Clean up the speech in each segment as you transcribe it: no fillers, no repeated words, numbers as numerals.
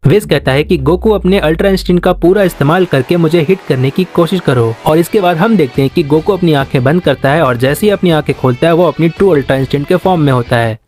विस कहता है कि गोकू अपने अल्ट्रा इंस्टिंक्ट का पूरा इस्तेमाल करके मुझे हिट करने की कोशिश करो। और इसके बाद हम देखते हैं कि गोकू अपनी आंखें बंद करता है और जैसे ही अपनी आंखें खोलता है वो अपनी ट्रू अल्ट्रा इंस्टिंक्ट के फॉर्म में होता है।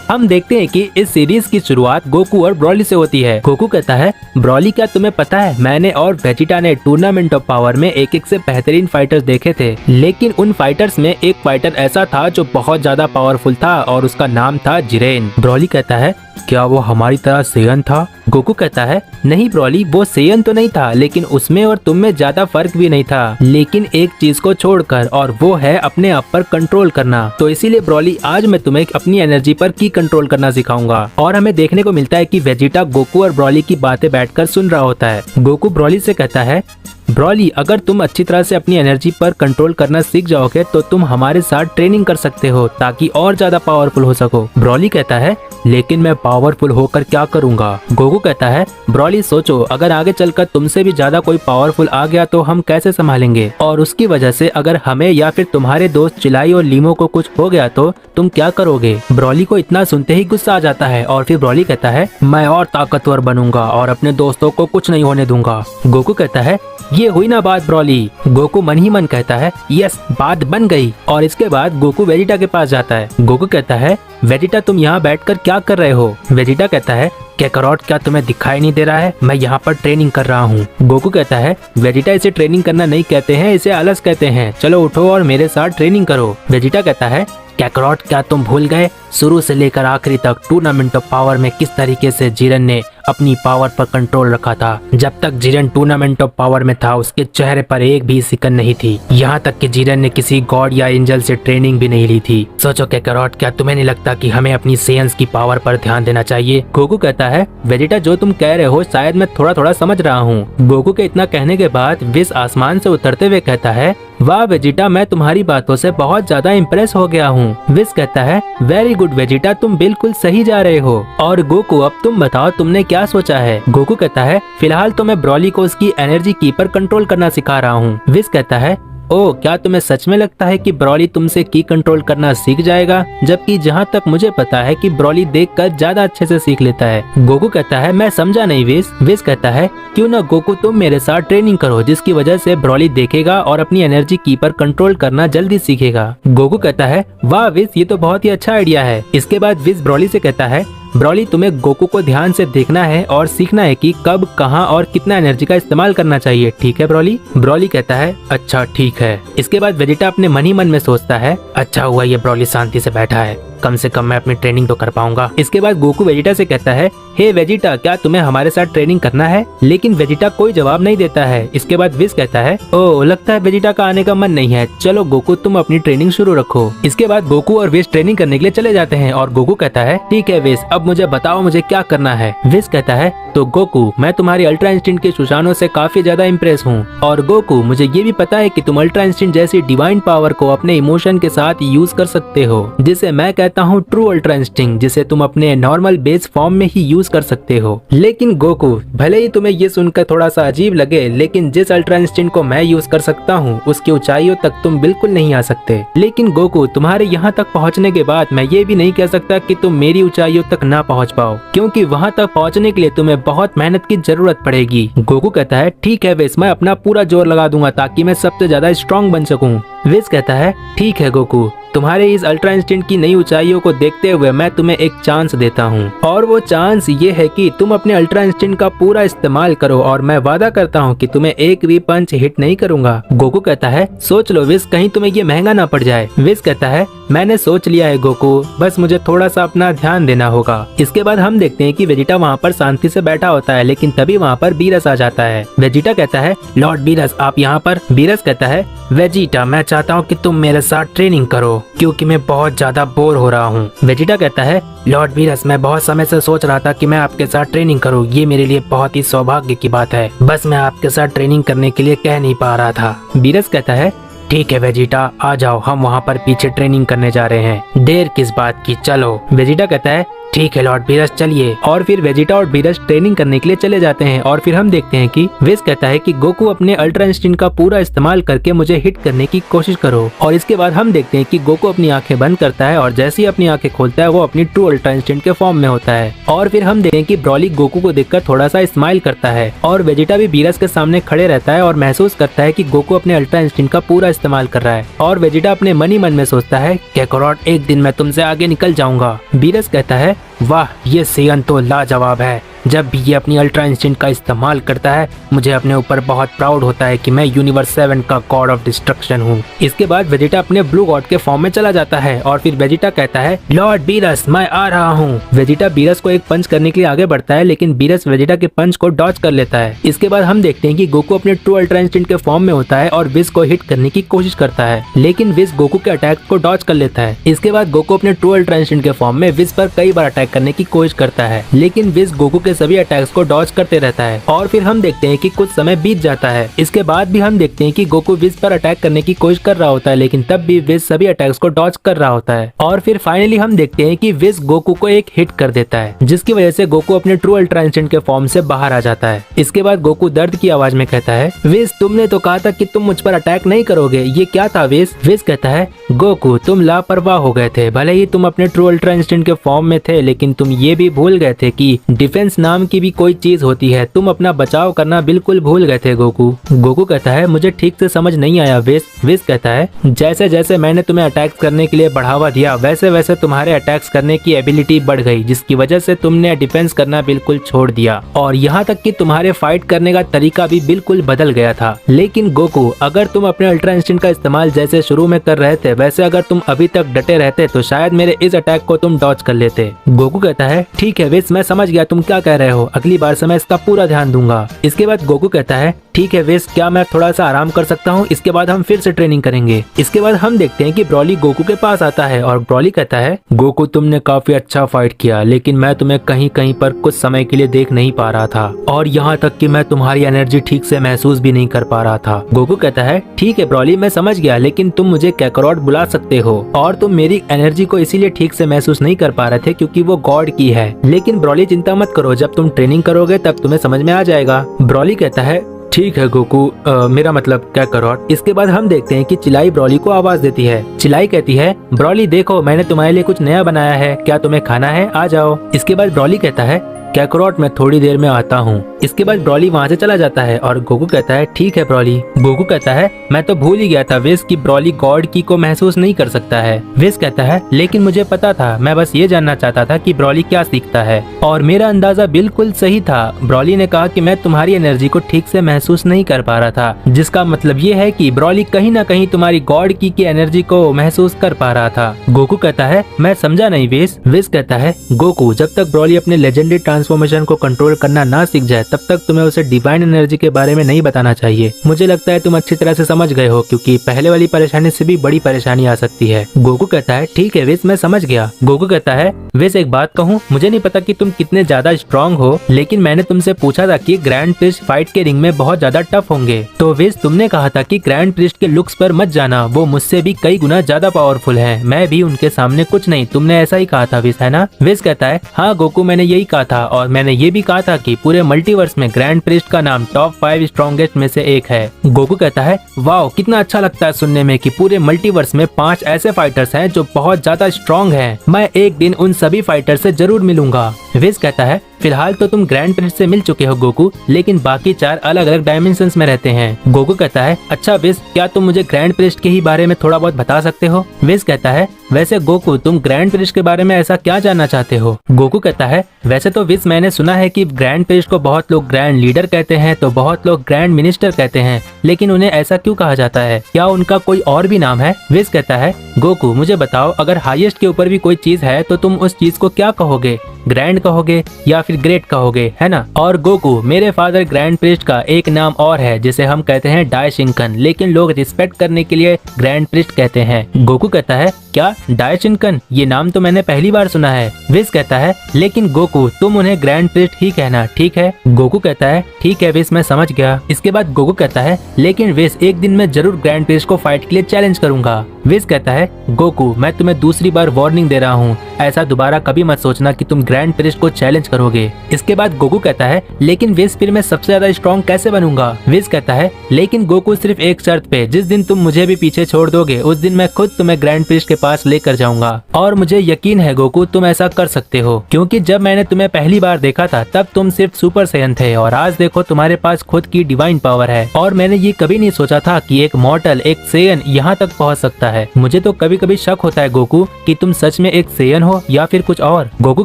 हम देखते हैं कि इस सीरीज की शुरुआत गोकू और ब्रॉली से होती है। गोकू कहता है, ब्रॉली क्या तुम्हें पता है, मैंने और वेजिटा ने टूर्नामेंट ऑफ पावर में एक से बेहतरीन फाइटर्स देखे थे, लेकिन उन फाइटर्स में एक फाइटर ऐसा था जो बहुत ज्यादा पावरफुल था और उसका नाम था जिरेन। ब्रॉली कहता है, क्या वो हमारी तरह सेयन था? गोकू कहता है, नहीं ब्रॉली, वो सेयन तो नहीं था, लेकिन उसमें और तुम में ज्यादा फर्क भी नहीं था, लेकिन एक चीज को छोड़कर, और वो है अपने आप पर कंट्रोल करना। तो इसीलिए ब्रॉली आज मैं तुम्हें अपनी एनर्जी पर की कंट्रोल करना सिखाऊंगा। और हमें देखने को मिलता है कि वेजिटा गोकू और ब्रॉली की बातें बैठकर सुन रहा होता है। गोकू ब्रॉली से कहता है, ब्रॉली, अगर तुम अच्छी तरह से अपनी एनर्जी पर कंट्रोल करना सीख जाओगे तो तुम हमारे साथ ट्रेनिंग कर सकते हो ताकि और ज्यादा पावरफुल हो सको। ब्रॉली कहता है, लेकिन मैं पावरफुल होकर क्या करूंगा? गोकू कहता है, ब्रॉली सोचो, अगर आगे चलकर तुमसे भी ज्यादा कोई पावरफुल आ गया तो हम कैसे संभालेंगे? और उसकी वजह से अगर हमें या फिर तुम्हारे दोस्त चिलाई और लीमो को कुछ हो गया तो तुम क्या करोगे? ब्रॉली को इतना सुनते ही गुस्सा आ जाता है और फिर ब्रॉली कहता है, मैं और ताकतवर बनूंगा और अपने दोस्तों को कुछ नहीं होने दूंगा। गोकू कहता है, ये हुई ना बात ब्रॉली। गोकू मन ही मन कहता है, यस, बात बन गई। और इसके बाद गोकू वेजिटा के पास जाता है। गोकू कहता है, वेजिटा तुम यहाँ बैठकर क्या कर रहे हो? वेजिटा कहता है, कैकरॉट, क्या तुम्हें दिखाई नहीं दे रहा है? मैं यहाँ पर ट्रेनिंग कर रहा हूँ। गोकू कहता है, वेजिटा, इसे ट्रेनिंग करना नहीं कहते हैं, इसे आलस कहते हैं। चलो उठो और मेरे साथ ट्रेनिंग करो। वेजिटा कहता है, कैकरॉट, क्या तुम भूल गए शुरू से लेकर आखिरी तक टूर्नामेंट ऑफ पावर में किस तरीके से जिरेन ने अपनी पावर पर कंट्रोल रखा था? जब तक जिरेन टूर्नामेंट ऑफ पावर में था उसके चेहरे पर एक भी सिकन नहीं थी, यहाँ तक कि जिरेन ने किसी गॉड या एंजल से ट्रेनिंग भी नहीं ली थी। सोचो कैकरॉट, क्या तुम्हें नहीं लगता कि हमें अपनी सेयंस की पावर पर ध्यान देना चाहिए? गोकू कहता है, वेजिटा, जो तुम कह रहे हो शायद मैं थोड़ा थोड़ा समझ रहा हूँ। गोकू के इतना कहने के बाद विस आसमान से उतरते हुए कहता है, वाह वेजिटा, मैं तुम्हारी बातों से बहुत ज्यादा इम्प्रेस हो गया हूँ। विस कहता है, वेरी गुड वेजिटा, तुम बिल्कुल सही जा रहे हो। और गोकू, अब तुम बताओ तुमने क्या सोचा है? गोकू कहता है, फिलहाल तो मैं ब्रॉली को उसकी एनर्जी की पर कंट्रोल करना सिखा रहा हूँ। विस कहता है, ओह, क्या तुम्हें सच में लगता है कि ब्रॉली तुमसे की कंट्रोल करना सीख जाएगा? जबकि जहाँ तक मुझे पता है कि ब्रॉली देखकर ज्यादा अच्छे से सीख लेता है। गोकू कहता है, मैं समझा नहीं विस। विस कहता है, क्यों ना गोकू तुम मेरे साथ ट्रेनिंग करो, जिसकी वजह से ब्रॉली देखेगा और अपनी एनर्जी की पर कंट्रोल करना जल्दी सीखेगा। गोकू कहता है, वाह विस, ये तो बहुत ही अच्छा आइडिया है। इसके बाद विस ब्रॉली से कहता है, ब्रॉली, तुम्हें गोकू को ध्यान से देखना है और सीखना है कि कब, कहां और कितना एनर्जी का इस्तेमाल करना चाहिए, ठीक है ब्रॉली? ब्रॉली कहता है, अच्छा ठीक है। इसके बाद वेजिटा अपने मन ही मन में सोचता है, अच्छा हुआ ये ब्रॉली शांति से बैठा है, कम से कम मैं अपनी ट्रेनिंग तो कर पाऊंगा। इसके बाद गोकू वेजिटा से कहता है, हे वेजिटा, क्या तुम्हें हमारे साथ ट्रेनिंग करना है? लेकिन वेजिटा कोई जवाब नहीं देता है। इसके बाद विस कहता है, ओह, लगता है वेजिटा का आने का मन नहीं है, चलो गोकू तुम अपनी ट्रेनिंग शुरू रखो। इसके बाद गोकू और विस ट्रेनिंग करने के लिए चले जाते हैं और गोकू कहता है, ठीक है विस, अब मुझे बताओ मुझे क्या करना है। विस कहता है, तो गोकू, मैं तुम्हारी अल्ट्रा इंस्टिंक्ट के सुशानों से काफी ज्यादा इम्प्रेस हूँ, और गोकू, मुझे ये भी पता है कि तुम अल्ट्रा इंस्टिंक्ट जैसी डिवाइन पावर को अपने इमोशन के साथ यूज कर सकते हो, जिसे मैं कहता हूँ ट्रू अल्ट्रा इंस्टिंक्ट, जिसे तुम अपने नॉर्मल बेस फॉर्म में ही यूज कर सकते हो। लेकिन गोकू, भले ही तुम्हें ये सुनकर थोड़ा सा अजीब लगे, लेकिन जिस अल्ट्रा इंस्टिंक्ट को मैं यूज कर सकता हूँ उसकी ऊंचाइयों तक तुम बिल्कुल नहीं आ सकते। लेकिन गोकू, तुम्हारे यहाँ तक पहुँचने के बाद मैं ये भी नहीं कह सकता कि तुम मेरी ऊंचाइयों तक ना पहुँच पाओ, क्योंकि वहाँ तक पहुँचने के लिए तुम्हें बहुत मेहनत की जरूरत पड़ेगी। गोकू कहता है, ठीक है विस, मैं अपना पूरा जोर लगा दूंगा ताकि मैं सबसे ज्यादा स्ट्रॉन्ग बन सकूं। विस कहता है, ठीक है गोकू, तुम्हारे इस अल्ट्रा इंस्टिंक्ट की नई ऊंचाइयों को देखते हुए मैं तुम्हें एक चांस देता हूँ, और वो चांस ये है कि तुम अपने अल्ट्रा इंस्टिंक्ट का पूरा इस्तेमाल करो और मैं वादा करता हूँ कि तुम्हें एक भी पंच हिट नहीं करूंगा। गोकू कहता है, सोच लो विस, कहीं तुम्हें ये महंगा ना पड़ जाए। विस कहता है, मैंने सोच लिया है गोकू, बस मुझे थोड़ा सा अपना ध्यान देना होगा। इसके बाद हम देखते हैं कि वेजिटा वहाँ पर शांति से बैठा होता है, लेकिन तभी वहाँ पर बीरस आ जाता है। वेजिटा कहता है, लॉर्ड बीरस, आप यहाँ पर? बीरस कहता है, वेजिटा, मैं चाहता हूँ कि तुम मेरे साथ ट्रेनिंग करो, क्योंकि मैं बहुत ज्यादा बोर हो रहा हूँ। वेजिटा कहता है, लॉर्ड बीरस, मैं बहुत समय से सोच रहा था कि मैं आपके साथ ट्रेनिंग करूँ, ये मेरे लिए बहुत ही सौभाग्य की बात है, बस मैं आपके साथ ट्रेनिंग करने के लिए कह नहीं पा रहा था। बीरस कहता है, ठीक है वेजिटा, आ जाओ, हम वहाँ पर पीछे ट्रेनिंग करने जा रहे हैं, देर किस बात की, चलो। वेजिटा कहता है, ठीक है लॉर्ड बीरस चलिए। और फिर वेजिटा और बीरस ट्रेनिंग करने के लिए चले जाते हैं और फिर हम देखते हैं कि विज कहता है कि गोकू अपने अल्ट्रा इंस्टिंक्ट का पूरा इस्तेमाल करके मुझे हिट करने की कोशिश करो। और इसके बाद हम देखते हैं कि गोकू अपनी आंखें बंद करता है और जैसे ही अपनी आंखें खोलता है वो अपनी ट्रू अल्ट्रा इंस्टिंक्ट के फॉर्म में होता है। और फिर हम देखते हैं कि ब्रॉली गोकू को देखकर थोड़ा सा स्माइल करता है और वेजिटा भी बीरस के सामने खड़े रहता है और महसूस करता है कि गोकू अपने अल्ट्रा इंस्टिंक्ट का पूरा इस्तेमाल कर रहा है। और वेजिटा अपने मन ही मन में सोचता है काकारोट एक दिन मैं तुमसे आगे निकल जाऊंगा। बीरस कहता है वाह ये सेयन तो लाजवाब है, जब भी ये अपनी अल्ट्रा इंस्टिंक्ट का इस्तेमाल करता है मुझे अपने ऊपर बहुत प्राउड होता है कि मैं यूनिवर्स 7 का गॉड ऑफ डिस्ट्रक्शन हूँ। इसके बाद वेजिटा अपने ब्लू गॉड के फॉर्म में चला जाता है और फिर वेजिटा कहता है लॉर्ड बीरस मैं आ रहा हूँ। वेजिटा बीरस को एक पंच करने के लिए आगे बढ़ता है लेकिन बीरस वेजिटा के पंच को डॉज कर लेता है। इसके बाद हम देखते हैं कि गोकू अपने ट्रू अल्ट्रा इंस्टिंक्ट के फॉर्म में होता है और विज को हिट करने की कोशिश करता है लेकिन विज गोकू के अटैक को डॉज कर लेता है। इसके बाद गोकू अपने ट्रू अल्ट्रा इंस्टिंक्ट के फॉर्म में विज पर कई बार अटैक करने की कोशिश करता है लेकिन विज गोकू के सभी अटैक्स को डॉज करते रहता है। और फिर हम देखते हैं कि कुछ समय बीत जाता है। इसके बाद भी हम देखते हैं कि गोकू विज पर अटैक करने की कोशिश कर रहा होता है लेकिन तब भी विज सभी अटैक्स को डॉज कर रहा होता है। और फिर फाइनली हम देखते हैं कि विज गोकू को एक हिट कर देता है जिसकी वजह से गोकू अपने ट्रू अल्ट्रा इंस्टिंक्ट के फॉर्म से बाहर आ जाता है। इसके बाद गोकू दर्द की आवाज में कहता है विज तुमने तो कहा था कि तुम मुझ पर अटैक नहीं करोगे, ये क्या था विज? विज कहता है गोकू तुम लापरवाह हो गए थे, भले ही तुम अपने ट्रू अल्ट्रा इंस्टिंक्ट के फॉर्म में थे लेकिन तुम ये भी भूल गए थे कि डिफेंस नाम की भी कोई चीज होती है, तुम अपना बचाव करना बिल्कुल भूल गए थे गोकू। गोकू कहता है मुझे ठीक से समझ नहीं आया विज। विज कहता है जैसे जैसे मैंने तुम्हें अटैक्स करने के लिए बढ़ावा दिया वैसे वैसे तुम्हारे अटैक्स करने की एबिलिटी बढ़ गई जिसकी वजह से तुमने डिफेंस करना बिल्कुल छोड़ दिया और यहाँ तक कि तुम्हारे फाइट करने का तरीका भी बिल्कुल बदल गया था। लेकिन गोकू अगर तुम अपने अल्ट्रा इंस्टिंक्ट का इस्तेमाल जैसे शुरू में कर रहे थे वैसे अगर तुम अभी तक डटे रहते तो शायद मेरे इस अटैक को तुम डॉज कर लेते। गोकू कहता है ठीक है विज मैं समझ गया तुम क्या कह रहे हो, अगली बार से मैं इसका पूरा ध्यान दूंगा। इसके बाद गोकू कहता है ठीक है विज क्या मैं थोड़ा सा आराम कर सकता हूँ, इसके बाद हम फिर से ट्रेनिंग करेंगे। इसके बाद हम देखते हैं कि ब्रॉली गोकू के पास आता है और ब्रॉली कहता है गोकू तुमने काफी अच्छा फाइट किया लेकिन मैं तुम्हें कहीं कहीं पर कुछ समय के लिए देख नहीं पा रहा था और यहाँ तक कि मैं तुम्हारी एनर्जी ठीक से महसूस भी नहीं कर पा रहा था। गोकू कहता है ठीक है ब्रॉली मैं समझ गया लेकिन तुम मुझे काकारोट बुला सकते हो और तुम मेरी एनर्जी को इसीलिए ठीक से महसूस नहीं कर पा रहे थे क्योंकि वो गॉड की है। लेकिन ब्रॉली चिंता मत करो, जब तुम ट्रेनिंग करोगे तब तुम्हें समझ में आ जाएगा। ब्रॉली कहता है ठीक है गोकू मेरा मतलब काकारोट। इसके बाद हम देखते हैं कि चिलाई ब्रॉली को आवाज देती है। चिलाई कहती है ब्रॉली देखो मैंने तुम्हारे लिए कुछ नया बनाया है, क्या तुम्हें खाना है, आ जाओ। इसके बाद ब्रॉली कहता है काकारोट मैं थोड़ी देर में आता हूँ। इसके बाद ब्रॉली वहाँ से चला जाता है और गोकू कहता है ठीक है ब्रॉली। गोकू कहता है मैं तो भूल ही गया था विज कि ब्रॉली गॉड की को महसूस नहीं कर सकता है। विज कहता है लेकिन मुझे पता था, मैं बस ये जानना चाहता था कि ब्रॉली क्या सीखता है और मेरा अंदाजा बिल्कुल सही था। ब्रॉली ने कहा कि मैं तुम्हारी एनर्जी को ठीक से महसूस नहीं कर पा रहा था जिसका मतलब ये है कि ब्रॉली कहीं ना कहीं तुम्हारी गॉड की एनर्जी को महसूस कर पा रहा था। गोकू कहता है मैं समझा नहीं विज। विज कहता है गोकू जब तक ब्रॉली अपने लेजेंडरी ट्रांसफॉर्मेशन को कंट्रोल करना ना सीख जाए तब तक तुम्हें उसे डिवाइन एनर्जी के बारे में नहीं बताना चाहिए। मुझे लगता है तुम अच्छी तरह से समझ गए हो क्योंकि पहले वाली परेशानी से भी बड़ी परेशानी आ सकती है। गोकू कहता है ठीक है विज मैं समझ गया। गोकू कहता है विज एक बात कहूँ, मुझे नहीं पता कि तुम कितने ज्यादा स्ट्रॉन्ग हो लेकिन मैंने तुमसे पूछा था कि ग्रैंड प्रिस्ट फाइट के रिंग में बहुत ज्यादा टफ होंगे तो विज तुमने कहा था कि ग्रैंड प्रिस्ट के लुक्स पर मत जाना, वो मुझसे भी कई गुना ज्यादा पावरफुल है, मैं भी उनके सामने कुछ नहीं, तुमने ऐसा ही कहा था विज है ना? विज कहता है हाँ गोकू मैंने यही कहा था और मैंने ये भी कहा था कि पूरे मल्टीवर्स में ग्रैंड प्रिस्ट का नाम टॉप 5 स्ट्रॉन्गेस्ट में से एक है। गोकू कहता है वाओ कितना अच्छा लगता है सुनने में कि पूरे मल्टीवर्स में 5 ऐसे फाइटर्स हैं जो बहुत ज्यादा स्ट्रॉन्ग हैं, मैं एक दिन उन सभी फाइटर से जरूर मिलूंगा। विज कहता है फिलहाल तो तुम ग्रैंड प्रिस्ट से मिल चुके हो गोकू लेकिन बाकी 4 अलग अलग डायमेंशंस में रहते हैं। गोकू कहता है अच्छा विज क्या तुम मुझे ग्रैंड प्रिस्ट के ही बारे में थोड़ा बहुत बता सकते हो? विज कहता है वैसे गोकू तुम ग्रैंड प्रिस्ट के बारे में ऐसा क्या जानना चाहते हो? गोकू कहता है वैसे तो विज मैंने सुना है कि ग्रैंड प्रिस्ट को बहुत लोग ग्रैंड लीडर कहते हैं तो बहुत लोग ग्रैंड मिनिस्टर कहते हैं लेकिन उन्हें ऐसा क्यों कहा जाता है, क्या उनका कोई और भी नाम है? विज कहता है गोकू मुझे बताओ अगर हाईएस्ट के ऊपर भी कोई चीज है तो तुम उस चीज को क्या कहोगे? ग्रैंड कहोगे या फिर ग्रेट कहोगे, है ना। और गोकू, मेरे फादर ग्रैंड प्रिस्ट का एक नाम और है जिसे हम कहते हैं डायशिंकन, लेकिन लोग रिस्पेक्ट करने के लिए ग्रैंड प्रिस्ट कहते हैं। गोकू कहता है क्या डायशिंकन, ये नाम तो मैंने पहली बार सुना है। विस कहता है लेकिन गोकू तुम उन्हें ग्रैंड प्रिस्ट ही कहना, ठीक है। गोकू कहता है ठीक है विस, मैं समझ गया। इसके बाद गोकू कहता है लेकिन विस एक दिन मैं जरूर ग्रैंड प्रिस्ट को फाइट के लिए चैलेंज करूंगा। विस कहता है गोकू मैं तुम्हें दूसरी बार वार्निंग दे रहा हूँ, ऐसा दोबारा कभी मत सोचना कि तुम ग्रैंड प्रिस्ट को चैलेंज करोगे। इसके बाद गोकू कहता है लेकिन विस फिर मैं सबसे ज्यादा स्ट्रॉन्ग कैसे बनूंगा। विस कहता है लेकिन गोकू सिर्फ एक शर्त पे, जिस दिन तुम मुझे भी पीछे छोड़ दोगे उस दिन मैं खुद तुम्हें ग्रैंड प्रिस्ट के पास लेकर जाऊंगा। और मुझे यकीन है गोकू तुम ऐसा कर सकते हो, क्योंकि जब मैंने तुम्हें पहली बार देखा था तब तुम सिर्फ सुपर सैयन थे और आज देखो तुम्हारे पास खुद की डिवाइन पावर है। और मैंने ये कभी नहीं सोचा था कि एक मॉर्टल, एक सैयन यहाँ तक पहुँच सकता है। मुझे तो कभी कभी शक होता है गोकू कि तुम सच में एक सैयन हो या फिर कुछ और। गोकू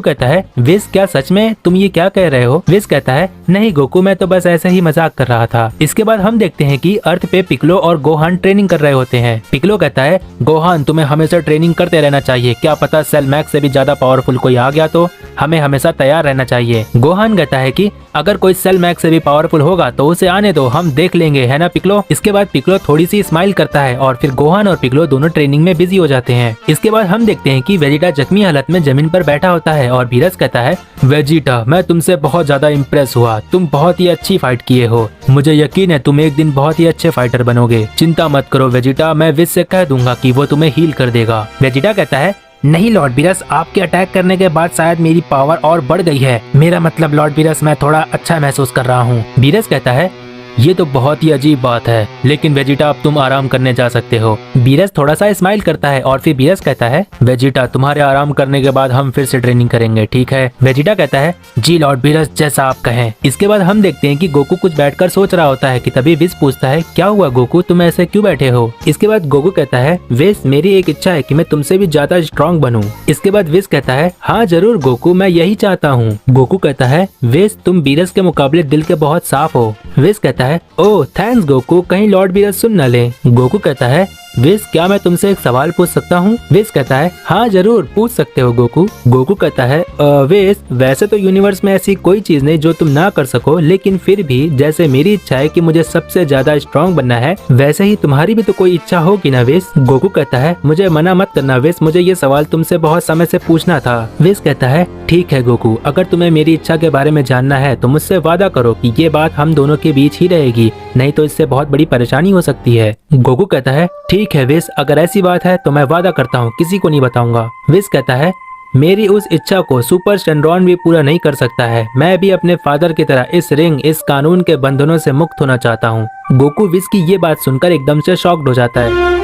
कहता है विस क्या सच में तुम ये क्या कह रहे हो। विस कहता है नहीं गोकू मैं तो बस ऐसे ही मजाक कर रहा था। इसके बाद हम देखते हैं कि अर्थ पे पिकलो और गोहान ट्रेनिंग कर रहे होते हैं। पिकलो कहता है गोहान तुम्हें हमेशा ट्रेनिंग करते रहना चाहिए, क्या पता सेल मैक्स से भी ज्यादा पावरफुल कोई आ गया तो हमें हमेशा तैयार रहना चाहिए। गोहान कहता है कि अगर कोई सेल मैक्स से भी पावरफुल होगा तो उसे आने दो, हम देख लेंगे, है ना पिकलो। इसके बाद पिकलो थोड़ी सी स्माइल करता है और फिर गोहान और पिकलो दोनों ट्रेनिंग में बिजी हो जाते हैं। इसके बाद हम देखते हैं कि वेजिटा जख्मी हालत में जमीन पर बैठा होता है और वीरस कहता है वेजिटा मैं तुमसे बहुत ज्यादा इम्प्रेस हुआ, तुम बहुत ही अच्छी फाइट किए हो, मुझे यकीन है तुम एक दिन बहुत ही अच्छे फाइटर बनोगे। चिंता मत करो वेजिटा, मैं विस से कह दूंगा कि वो तुम्हें हील कर देगा। वेजिटा कहता है नहीं लॉर्ड बीरस, आपके अटैक करने के बाद शायद मेरी पावर और बढ़ गई है, मेरा मतलब लॉर्ड बीरस मैं थोड़ा अच्छा महसूस कर रहा हूँ। बीरस कहता है ये तो बहुत ही अजीब बात है, लेकिन वेजिटा अब तुम आराम करने जा सकते हो। बीरस थोड़ा सा स्माइल करता है और फिर बीरस कहता है वेजिटा तुम्हारे आराम करने के बाद हम फिर से ट्रेनिंग करेंगे, ठीक है। वेजिटा कहता है जी लॉर्ड बीरस जैसा आप कहें। इसके बाद हम देखते हैं कि गोकू कुछ बैठकर सोच रहा होता है कि तभी विस पूछता है क्या हुआ गोकू, तुम ऐसे क्यों बैठे हो। इसके बाद गोकू कहता है विस मेरी एक इच्छा है कि मैं तुमसे भी ज्यादा स्ट्रॉन्ग बनूं। इसके बाद विस कहता है हाँ जरूर गोकू, मैं यही चाहता हूँ। गोकू कहता है विस तुम बीरस के मुकाबले दिल के बहुत साफ हो। विस कहता है ओह थैंक्स गोकू, कहीं लॉर्ड बीरस सुन न ले। गोकू कहता है विस क्या मैं तुमसे एक सवाल पूछ सकता हूँ। विस कहता है हाँ जरूर पूछ सकते हो गोकू। गोकू कहता है विस वैसे तो यूनिवर्स में ऐसी कोई चीज नहीं जो तुम ना कर सको, लेकिन फिर भी जैसे मेरी इच्छा है कि मुझे सबसे ज्यादा स्ट्रॉन्ग बनना है वैसे ही तुम्हारी भी तो कोई इच्छा होगी ना विस। गोकू कहता है मुझे मना मत करना विस, मुझे ये सवाल तुमसे बहुत समय से पूछना था। विस कहता है ठीक है गोकू, अगर तुम्हें मेरी इच्छा के बारे में जानना है तो मुझसे वादा करो कि ये बात हम दोनों के बीच ही रहेगी, नहीं तो इससे बहुत बड़ी परेशानी हो सकती है। गोकू कहता है ठीक है विस, अगर ऐसी बात है तो मैं वादा करता हूँ किसी को नहीं बताऊंगा। विस कहता है मेरी उस इच्छा को सुपर शेनरॉन भी पूरा नहीं कर सकता है, मैं भी अपने फादर की तरह इस रिंग, इस कानून के बंधनों से मुक्त होना चाहता हूँ। गोकू विस की ये बात सुनकर एकदम से शॉक्ड हो जाता है।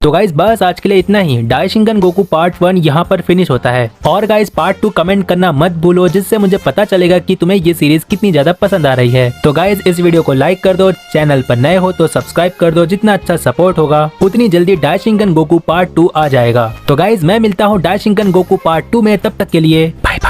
तो गाइस बस आज के लिए इतना ही। डायशिंगन गोकू पार्ट 1 यहाँ पर फिनिश होता है। और गाइस पार्ट 2 कमेंट करना मत भूलो, जिससे मुझे पता चलेगा कि तुम्हें ये सीरीज कितनी ज्यादा पसंद आ रही है। तो गाइस इस वीडियो को लाइक कर दो, चैनल पर नए हो तो सब्सक्राइब कर दो, जितना अच्छा सपोर्ट होगा उतनी जल्दी डायशिंगन गोकू पार्ट 2 आ जाएगा। तो गाइस मैं मिलता हूँ डायशिंगन गोकू पार्ट 2 में, तब तक के लिए बाय बाय।